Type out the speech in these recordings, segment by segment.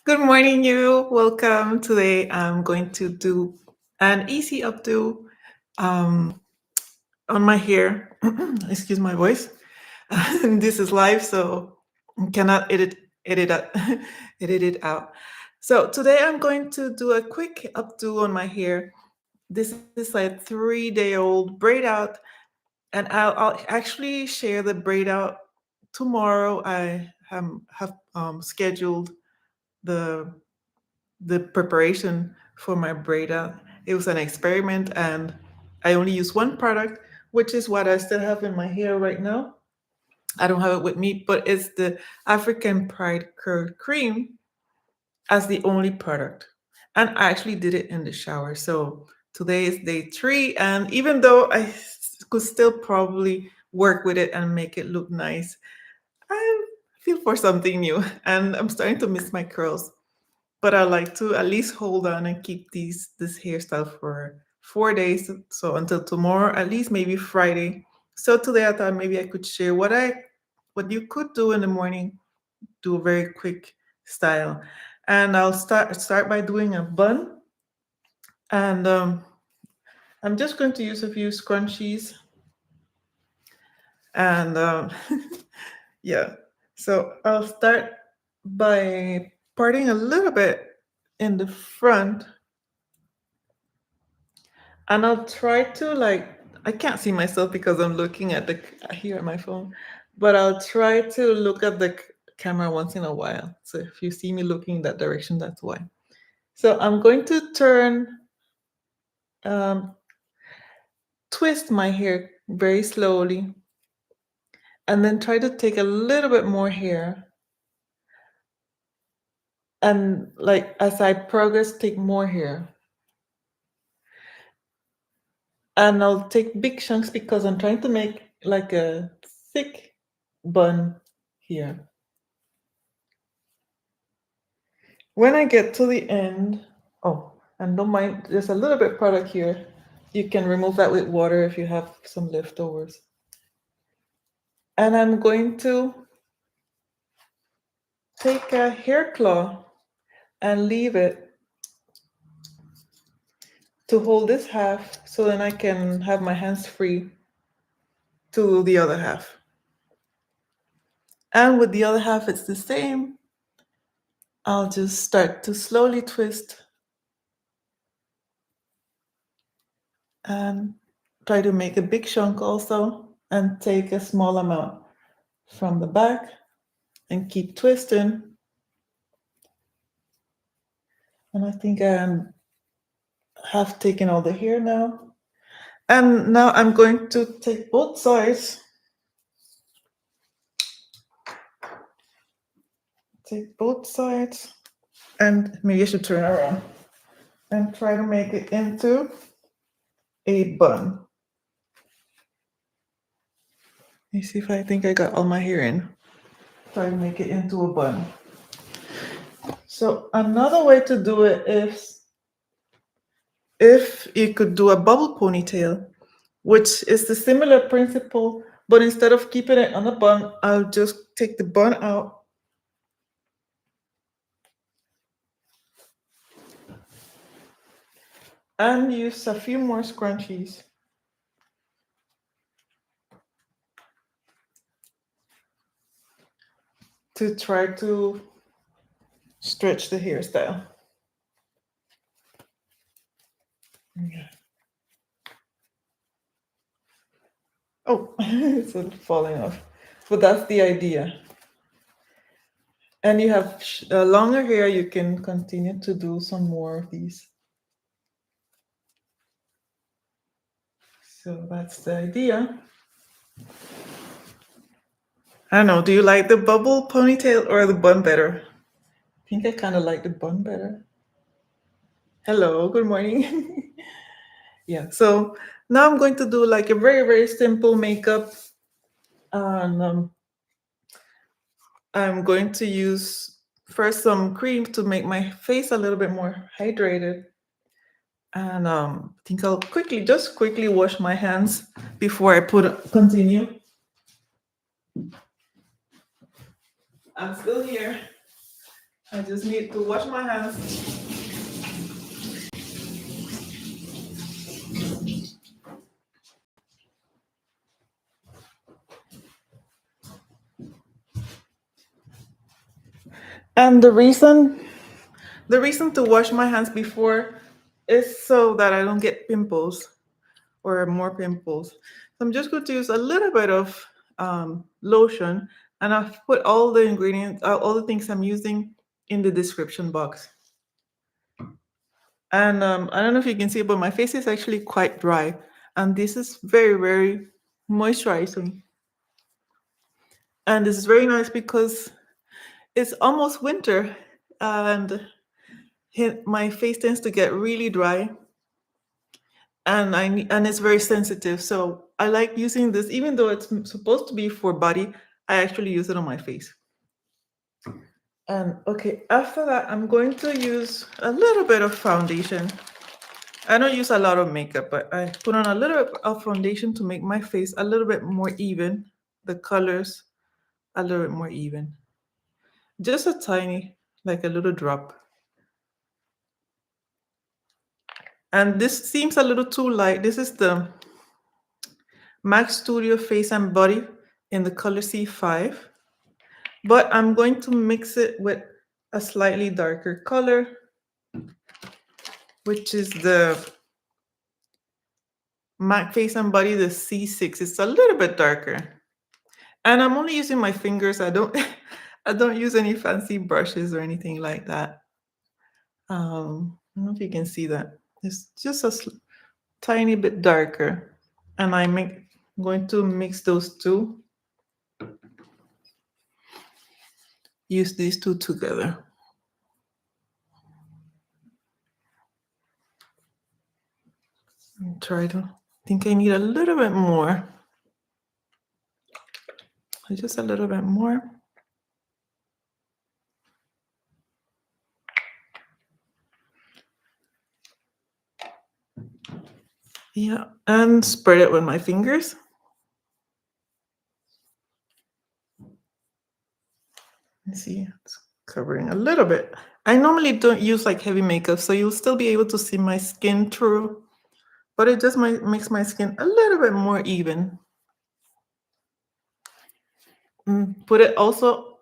Good morning, you. Welcome. Today I'm going to do an easy updo um, on my hair. Excuse my voice. This is live, so I cannot edit out, edit it out. So today I'm going to do a quick updo on my hair. This is like 3-day-old braid out, and I'll actually share the braid out tomorrow. I have scheduled the the preparation for my braid out. It was an experiment, and I only use one product, which is what I still have in my hair right now. I don't have it with me, but it's the African Pride Curl Cream as the only product. And I actually did it in the shower. So today is day 3. And even though could still probably work with it and make it look nice, I feel for something new. And I'm starting to miss my curls, but I like to at least hold on and keep this hairstyle for 4 days. So until tomorrow, at least maybe Friday. So today I thought maybe I could share what you could do in the morning, do a very quick style. And I'll start by doing a bun. And I'm just going to use a few scrunchies. And yeah, so I'll start by parting a little bit in the front, and I'll try to I can't see myself because I'm looking at the here at my phone, but I'll try to look at the camera once in a while. So if you see me looking that direction, that's why. So I'm going to um, twist my hair very slowly, and then try to take a little bit more hair. And like as I progress, take more hair. And I'll take big chunks because I'm trying to make like a thick bun here. When I get to the end, oh, and don't mind, there's a little bit product here. You can remove that with water if you have some leftovers. And I'm going to take a hair claw and leave it to hold this half so then I can have my hands free to the other half. And with the other half, it's the same. I'll just start to slowly twist and try to make a big chunk also, and take a small amount from the back and keep twisting. And I think I have taken all the hair now. And now I'm going to take both sides. Take both sides. And maybe I should turn around and try to make it into a bun. Let me see if I think I got all my hair in. Try to make it into a bun. So another way to do it is if you could do a bubble ponytail, which is the similar principle, but instead of keeping it on a bun, I'll just take the bun out and use a few more scrunchies to try to stretch the hairstyle. Yeah. Oh, it's falling off. But that's the idea. And you have longer hair, you can continue to do some more of these. So that's the idea. I don't know, do you like the bubble ponytail or the bun better? I think I kind of like the bun better. Hello, good morning. Yeah, so now I'm going to do like a very, very simple makeup. And I'm going to use first some cream to make my face a little bit more hydrated. And I think I'll just quickly wash my hands before I continue. I'm still here. I just need to wash my hands. And the reason to wash my hands before is so that I don't get pimples or more pimples. So I'm just going to use a little bit of lotion, and I've put all the ingredients, all the things I'm using in the description box. And I don't know if you can see, but my face is actually quite dry, and this is very, very moisturizing. And this is very nice because it's almost winter, and my face tends to get really dry, and it's very sensitive. So I like using this, even though it's supposed to be for body. I actually use it on my face. And okay, after that, I'm going to use a little bit of foundation. I don't use a lot of makeup, but I put on a little bit of foundation to make my face a little bit more even, the colors a little bit more even. Just a tiny, like a little drop. And this seems a little too light. This is the MAC Studio Face and Body in the color C5. But I'm going to mix it with a slightly darker color, which is the MAC Face and Body, the C6. It's a little bit darker. And I'm only using my fingers. I don't I don't use any fancy brushes or anything like that. I don't know if you can see that. It's just a tiny bit darker. And I'm going to mix those two. Use these two together. And try to, I think I need a little bit more. Just a little bit more. Yeah, and spread it with my fingers. Let's see, it's covering a little bit. I normally don't use like heavy makeup, so you'll still be able to see my skin through, but it just makes my skin a little bit more even. Put it also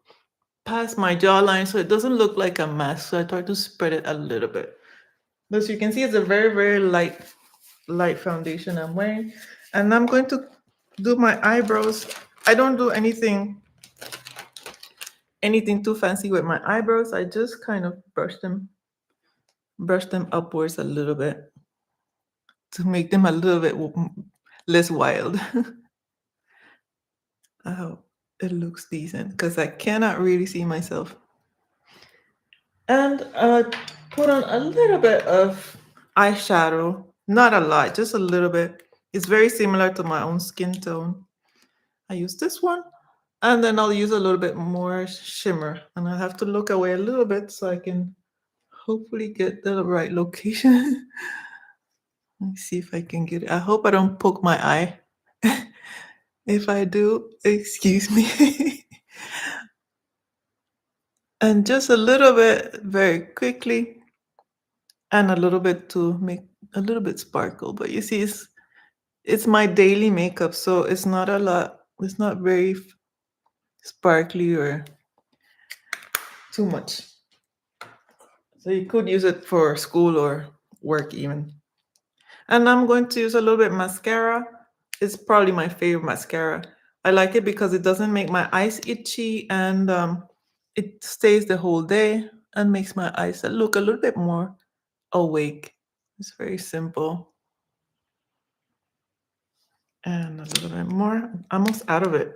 past my jawline so it doesn't look like a mask. So I try to spread it a little bit. But as you can see, it's a very, very light foundation I'm wearing. And I'm going to do my eyebrows. I don't do anything too fancy with my eyebrows. I just kind of brush them upwards a little bit to make them a little bit less wild. Oh, it looks decent because I cannot really see myself. And put on a little bit of eyeshadow, not a lot, just a little bit. It's very similar to my own skin tone. I use this one, and then I'll use a little bit more shimmer, and I have to look away a little bit so I can hopefully get the right location. Let me see if I can get it. I hope I don't poke my eye. If I do, excuse me. And just a little bit, very quickly, and a little bit to make a little bit sparkle. But you see, it's my daily makeup, so it's not a lot. It's not very sparkly or too much. So you could use it for school or work even. And I'm going to use a little bit mascara. It's probably my favorite mascara. I like it because it doesn't make my eyes itchy, and it stays the whole day and makes my eyes look a little bit more awake. It's very simple. And a little bit more. I'm almost out of it.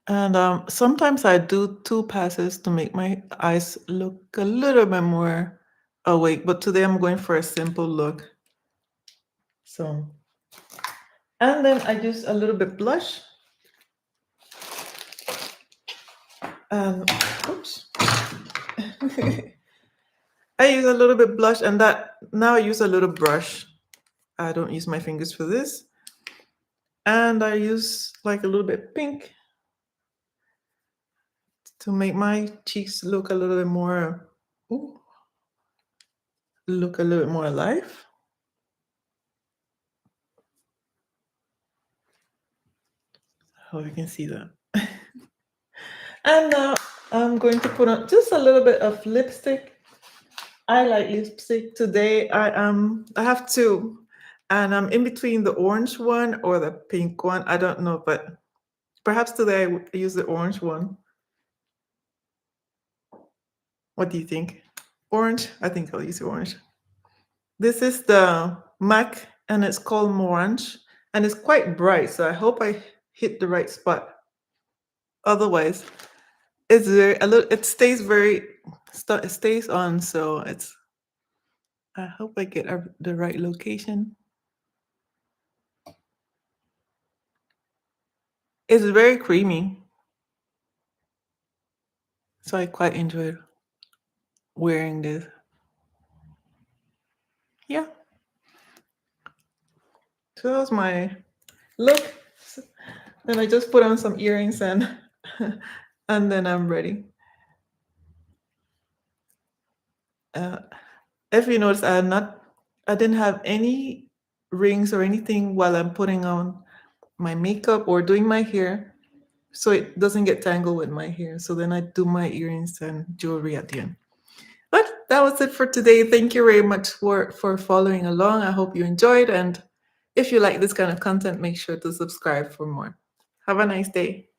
And sometimes I do 2 passes to make my eyes look a little bit more awake, but today I'm going for a simple look. So, and then I use a little bit blush. Oops. I use a little bit blush, and now I use a little brush. I don't use my fingers for this. And I use like a little bit pink. to make my cheeks look a little bit more, ooh, look a little bit more alive. Hope you can see that. And now I'm going to put on just a little bit of lipstick. I like lipstick today. I have two, and I'm in between the orange one or the pink one. I don't know, but perhaps today I use the orange one. What do you think? Orange? I think I'll use orange. This is the MAC, and it's called Morange, and it's quite bright, so I hope I hit the right spot. Otherwise, it's very a little. It stays very. It stays on, so it's. I hope I get the right location. It's very creamy, so I quite enjoy wearing this. Yeah, so that was my look. Then I just put on some earrings and and then I'm ready. If you notice, I didn't have any rings or anything while I'm putting on my makeup or doing my hair, so it doesn't get tangled with my hair. So then I do my earrings and jewelry at the end. But that was it for today. Thank you very much for following along. I hope you enjoyed, and if you like this kind of content, make sure to subscribe for more. Have a nice day.